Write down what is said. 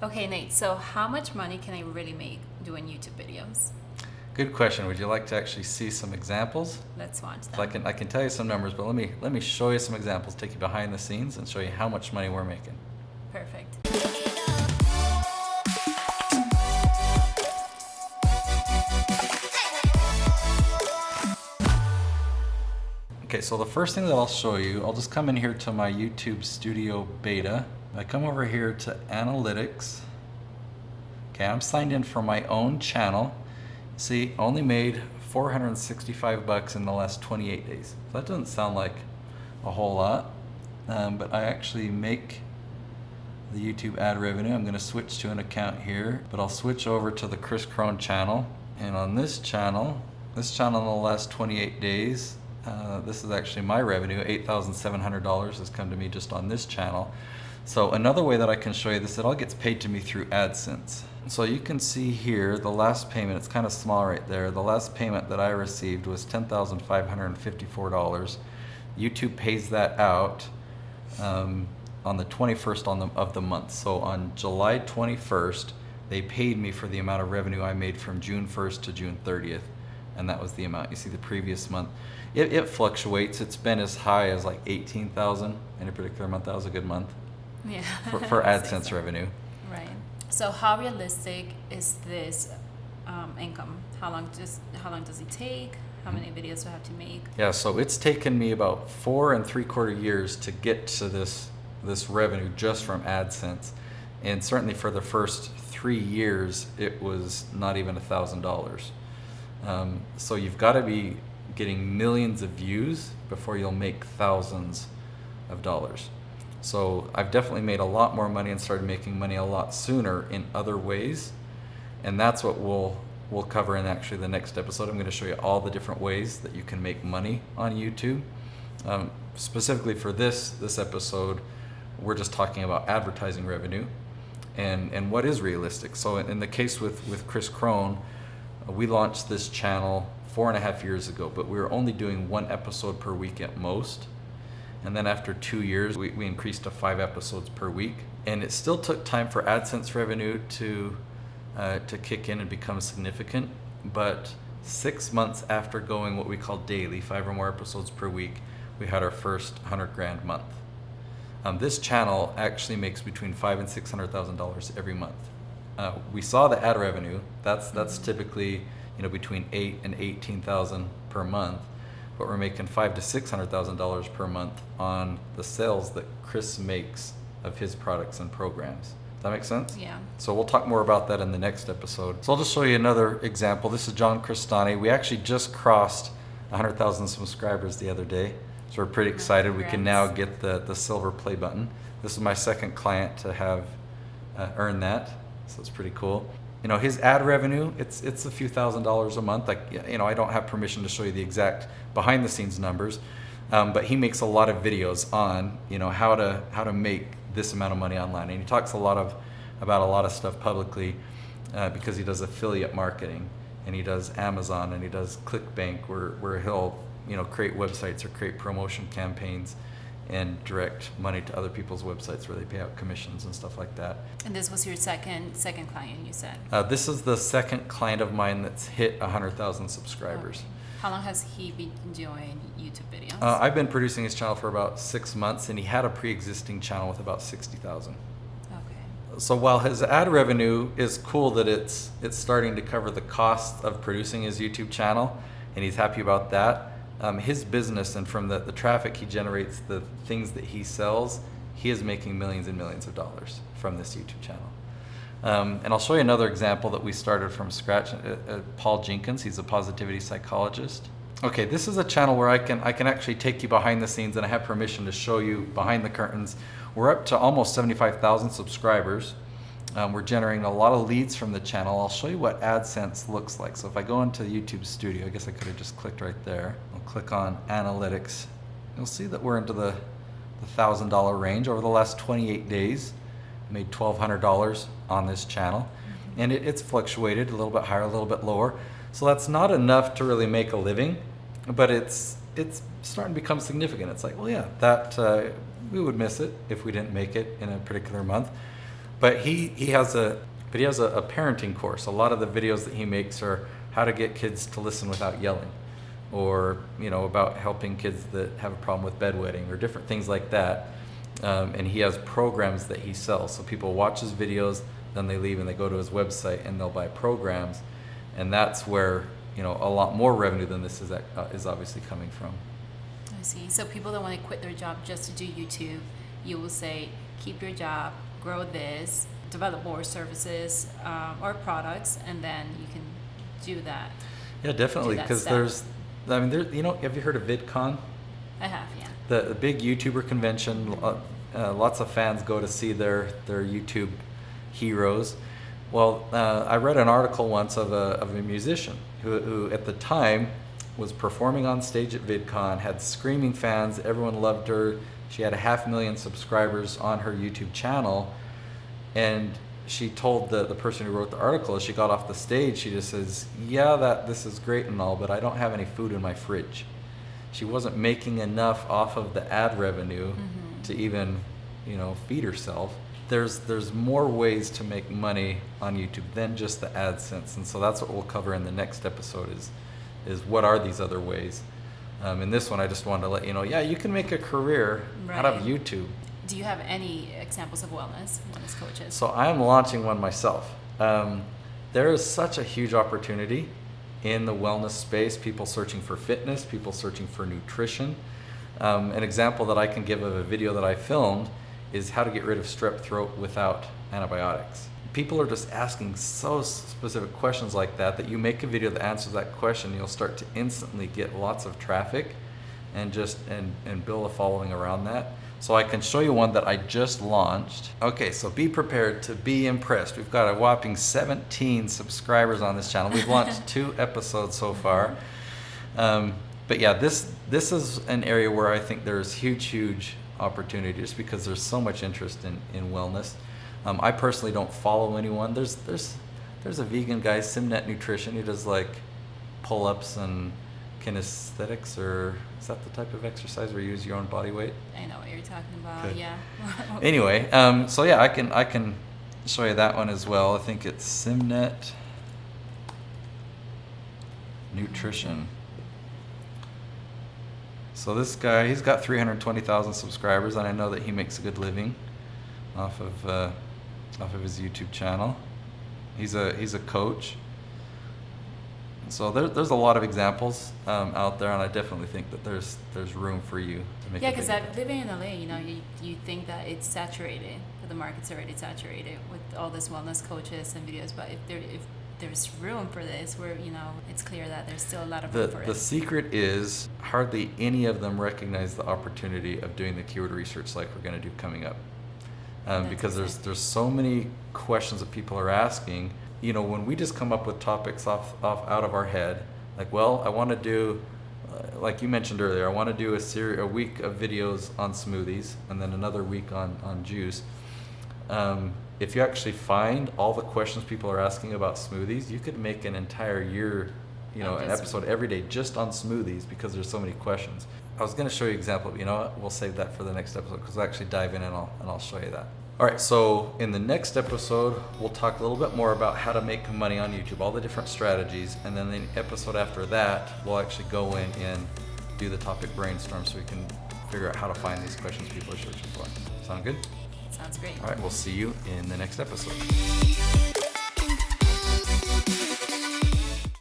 Okay, Nate, so how much money can I really make doing YouTube videos? Good question. Would you like to actually see some examples? Let's watch So them. I can tell you some numbers, but let me show you some examples, take you behind the scenes, and show you how much money we're making. Perfect. Okay, so the first thing that I'll show you, I'll just come in here to my YouTube Studio Beta. I come over here to Analytics. Okay, I'm signed in for my own channel. See, only made $465 in the last 28 days. So that doesn't sound like a whole lot, but I actually make the YouTube ad revenue. I'm going to switch to an account here, but I'll switch over to the Kris Krohn channel. And on this channel in the last 28 days, this is actually my revenue. $8,700 has come to me just on this channel. So another way that I can show you this, it all gets paid to me through AdSense. So you can see here the last payment, it's kind of small right there. The last payment that I received was $10,554. YouTube pays that out on the 21st of the month. So on July 21st, they paid me for the amount of revenue I made from June 1st to June 30th. And that was the amount. You see the previous month. It fluctuates. It's been as high as like 18,000 in a particular month. That was a good month. Yeah. For AdSense revenue. Right. So how realistic is this income? How long does it take? How many videos do I have to make? Yeah, so it's taken me about 4 3/4 years to get to this revenue just from AdSense, and certainly for the first 3 years, it was not even $1,000. So you've got to be getting millions of views before you'll make thousands of dollars. So I've definitely made a lot more money and started making money a lot sooner in other ways, and that's what we'll cover in actually the next episode. I'm going to show you all the different ways that you can make money on YouTube. Specifically for this episode, we're just talking about advertising revenue and what is realistic. So in the case with Kris Krohn, we launched this channel 4.5 years ago, but we were only doing 1 episode per week at most. And then after 2 years, we increased to 5 episodes per week. And it still took time for AdSense revenue to kick in and become significant. But 6 months after going what we call daily, 5 or more episodes per week, we had our first $100,000 month. This channel actually makes between $500,000 and $600,000 every month. We saw the ad revenue. That's typically between $8,000 and $18,000 per month. But we're making $500,000 to $600,000 per month on the sales that Kris makes of his products and programs. Does that make sense? Yeah. So we'll talk more about that in the next episode. So I'll just show you another example. This is John Crestani. We actually just crossed 100,000 subscribers the other day. So we're pretty excited. We can now get the silver play button. This is my second client to have earned that. So it's pretty cool. His ad revenue, it's a few $1,000s a month. I don't have permission to show you the exact behind the scenes numbers, but he makes a lot of videos on, how to make this amount of money online. And he talks about a lot of stuff publicly because he does affiliate marketing, and he does Amazon, and he does ClickBank, where he'll, create websites or create promotion campaigns and direct money to other people's websites where they pay out commissions and stuff like that. And this was your second client, you said? This is the second client of mine that's hit 100,000 subscribers. Okay. How long has he been doing YouTube videos? I've been producing his channel for about 6 months, and he had a pre-existing channel with about 60,000. Okay. So while his ad revenue is cool that it's starting to cover the cost of producing his YouTube channel, and he's happy about that, his business and from the traffic he generates, the things that he sells, he is making millions and millions of dollars from this YouTube channel. And I'll show you another example that we started from scratch. Paul Jenkins, he's a positivity psychologist. Okay, this is a channel where I can actually take you behind the scenes, and I have permission to show you behind the curtains. We're up to almost 75,000 subscribers. We're generating a lot of leads from the channel. I'll show you what AdSense looks like. So if I go into YouTube Studio, I guess I could have just clicked right there. I'll click on Analytics. You'll see that we're into the $1,000 range. Over the last 28 days, I made $1,200 on this channel. And it's fluctuated a little bit higher, a little bit lower. So that's not enough to really make a living, but it's starting to become significant. It's like, well, yeah, that we would miss it if we didn't make it in a particular month. But he has a parenting course. A lot of the videos that he makes are how to get kids to listen without yelling, or about helping kids that have a problem with bedwetting, or different things like that. And he has programs that he sells. So people watch his videos, then they leave and they go to his website and they'll buy programs, and that's where a lot more revenue than this is obviously coming from. I see. So people that want to quit their job just to do YouTube, you will say, keep your job, grow this, develop more services or products, and then you can do that. Yeah, definitely. Because have you heard of VidCon? I have, yeah. The big YouTuber convention. Lots of fans go to see their YouTube heroes. Well, I read an article once of a musician who at the time was performing on stage at VidCon, had screaming fans, everyone loved her. She had 500,000 subscribers on her YouTube channel, and she told the person who wrote the article, as she got off the stage, she just says, yeah, this is great and all, but I don't have any food in my fridge. She wasn't making enough off of the ad revenue to even, feed herself. There's more ways to make money on YouTube than just the AdSense, and so that's what we'll cover in the next episode is what are these other ways. In this one, I just wanted to let you know, you can make a career out of YouTube. Do you have any examples of wellness coaches? So I'm launching one myself. There is such a huge opportunity in the wellness space, people searching for fitness, people searching for nutrition. An example that I can give of a video that I filmed is how to get rid of strep throat without antibiotics. People are just asking so specific questions like that you make a video that answers that question, you'll start to instantly get lots of traffic and build a following around that. So I can show you one that I just launched. Okay, so be prepared to be impressed. We've got a whopping 17 subscribers on this channel. We've launched 2 episodes so far. But yeah, this is an area where I think there's huge opportunity, just because there's so much interest in wellness. I personally don't follow anyone. There's a vegan guy, Simnet Nutrition, who does like pull-ups and kinesthetics, or is that the type of exercise where you use your own body weight? I know what you're talking about. Okay. Yeah. Anyway, so yeah, I can show you that one as well. I think it's Simnet Nutrition. So this guy, he's got 320,000 subscribers, and I know that he makes a good living off of his YouTube channel. He's a coach. So there's a lot of examples out there, and I definitely think that there's room for you to make. Yeah, because living in LA, you think that it's saturated, that the market's already saturated with all this wellness coaches and videos. But if there's room for this, where it's clear that there's still a lot of room for it. The secret is hardly any of them recognize the opportunity of doing the keyword research like we're going to do coming up, because there's so many questions that people are asking. When we just come up with topics off out of our head, like, well, I want to do, like you mentioned earlier, I want to do a week of videos on smoothies, and then another week on juice. If you actually find all the questions people are asking about smoothies, you could make an entire year, an episode every day just on smoothies, because there's so many questions. I was going to show you an example, but you know what? We'll save that for the next episode, because I'll actually dive in and I'll show you that. All right, so in the next episode, we'll talk a little bit more about how to make money on YouTube, all the different strategies, and then the episode after that, we'll actually go in and do the topic brainstorm so we can figure out how to find these questions people are searching for. Sound good? Sounds great. All right, we'll see you in the next episode.